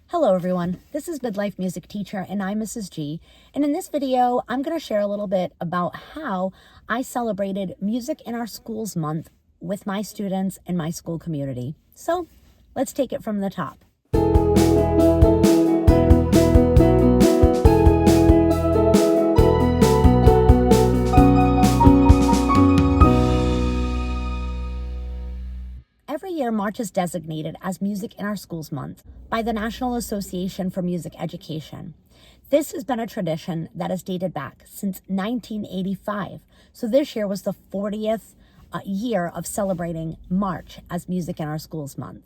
Hello everyone, this is Midlife music teacher and I'm Mrs. G, and in this video I'm going to share a little bit about how I celebrated Music in Our Schools month with my students and my school community. So let's take it from the top. Every year, March is designated as Music in Our Schools Month by the National Association for Music Education. This has been a tradition that has dated back since 1985. So this year was the 40th year of celebrating March as Music in Our Schools Month.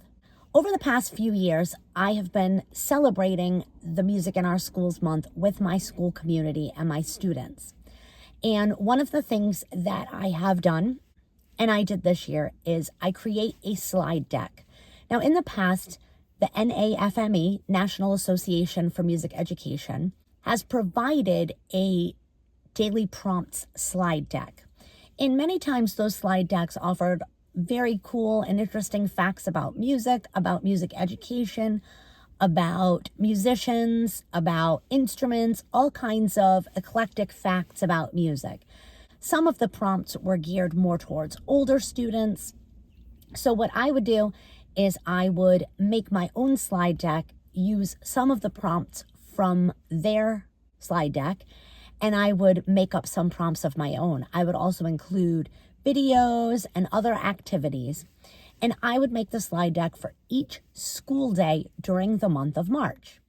Over the past few years, I have been celebrating the Music in Our Schools Month with my school community and my students. And one of the things that I have done, and I did this year, is I create a slide deck. Now, in the past, the NAFME, National Association for Music Education, has provided a daily prompts slide deck. And many times those slide decks offered very cool and interesting facts about music education, about musicians, about instruments, all kinds of eclectic facts about music. Some of the prompts were geared more towards older students. So what I would do is I would make my own slide deck, use some of the prompts from their slide deck, and I would make up some prompts of my own. I would also include videos and other activities, and I would make the slide deck for each school day during the month of March.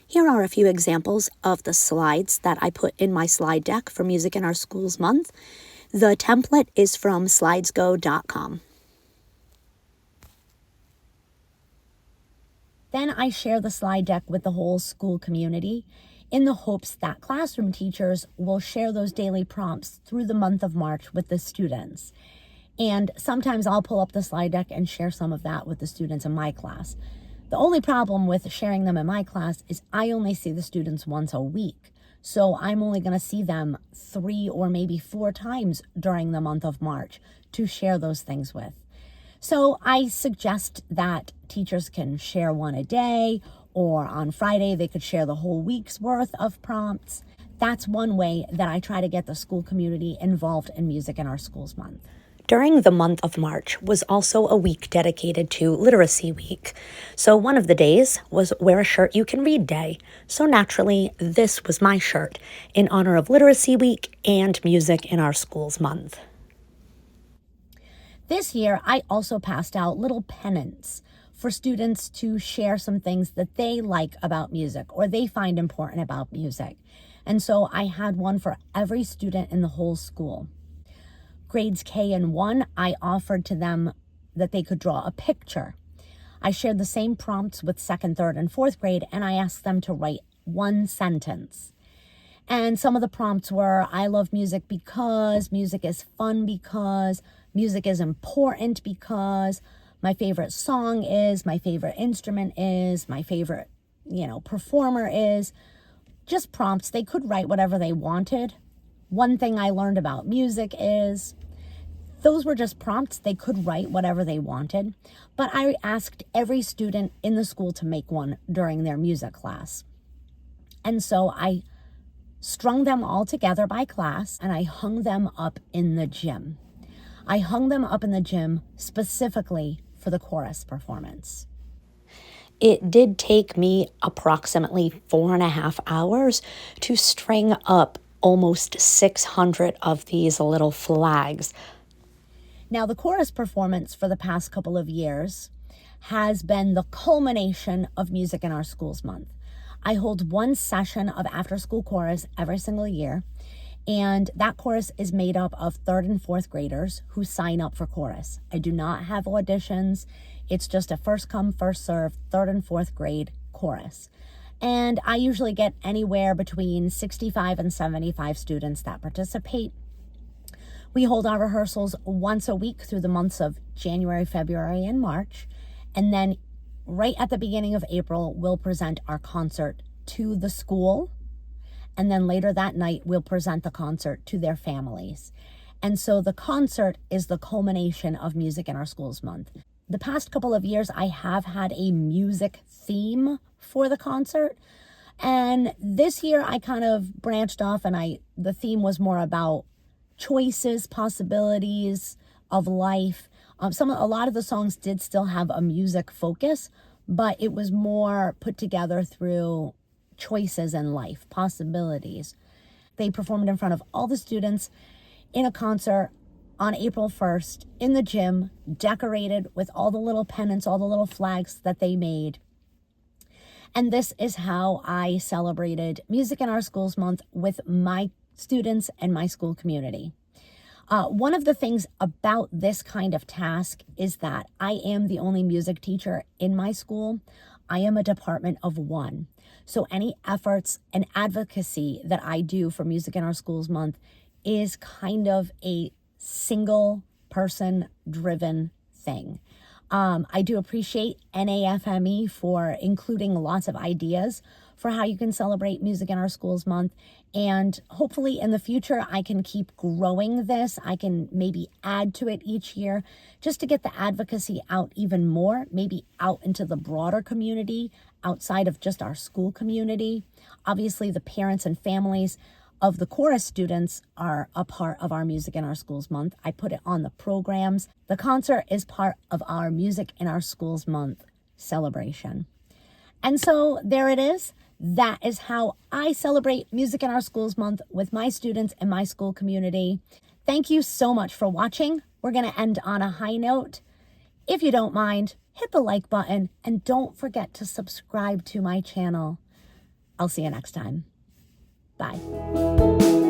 Here are a few examples of the slides that I put in my slide deck for Music in Our Schools Month. The template is from slidesgo.com. Then I share the slide deck with the whole school community in the hopes that classroom teachers will share those daily prompts through the month of March with the students. And sometimes I'll pull up the slide deck and share some of that with the students in my class. The only problem with sharing them in my class is I only see the students once a week. So I'm only going to see them 3 or maybe 4 times during the month of March to share those things with. So I suggest that teachers can share one a day, or on Friday they could share the whole week's worth of prompts. That's one way that I try to get the school community involved in Music in Our Schools Month. During the month of March was also a week dedicated to Literacy Week. So one of the days was Wear a Shirt You Can Read Day. So naturally, this was my shirt in honor of Literacy Week and Music in Our Schools Month. This year, I also passed out little pennants for students to share some things that they like about music or they find important about music. And so I had one for every student in the whole school. Grades K and 1, I offered to them that they could draw a picture. I shared the same prompts with 2nd, 3rd, and 4th grade, and I asked them to write one sentence. And some of the prompts were, I love music because, music is fun because, music is important because, my favorite song is, my favorite instrument is, my favorite, performer is. Just prompts. They could write whatever they wanted. One thing I learned about music is, those were just prompts. They could write whatever they wanted, but I asked every student in the school to make one during their music class. And so I strung them all together by class and I hung them up in the gym. I hung them up in the gym specifically for the chorus performance. It did take me approximately 4.5 hours to string up almost 600 of these little flags. Now, the chorus performance for the past couple of years has been the culmination of Music in Our Schools Month. I hold one session of after-school chorus every single year, and that chorus is made up of 3rd and 4th graders who sign up for chorus. I do not have auditions. It's just a first come, first served 3rd and 4th grade chorus. And I usually get anywhere between 65 and 75 students that participate. We hold our rehearsals once a week through the months of January, February, and March. And then right at the beginning of April, we'll present our concert to the school. And then later that night, we'll present the concert to their families. And so the concert is the culmination of Music in Our Schools Month. The past couple of years, I have had a music theme for the concert. And this year I kind of branched off, and the theme was more about choices, possibilities of life. A lot of the songs did still have a music focus, but it was more put together through choices in life, possibilities. They performed in front of all the students in a concert on April 1st in the gym, decorated with all the little pennants, all the little flags that they made. And this is how I celebrated Music in Our Schools Month with my students and my school community. One of the things about this kind of task is that I am the only music teacher in my school. I am a department of one. So any efforts and advocacy that I do for Music in Our Schools Month is kind of a single person driven thing. I do appreciate NAFME for including lots of ideas for how you can celebrate Music in Our Schools Month. And hopefully in the future, I can keep growing this. I can maybe add to it each year just to get the advocacy out even more, maybe out into the broader community outside of just our school community. Obviously, the parents and families of the chorus students are a part of our Music in Our Schools Month. I put it on the programs. The concert is part of our Music in Our Schools Month celebration. And so there it is. That is how I celebrate Music in Our Schools Month with my students and my school community. Thank you so much for watching. We're going to end on a high note. If you don't mind, hit the like button and don't forget to subscribe to my channel. I'll see you next time. Bye.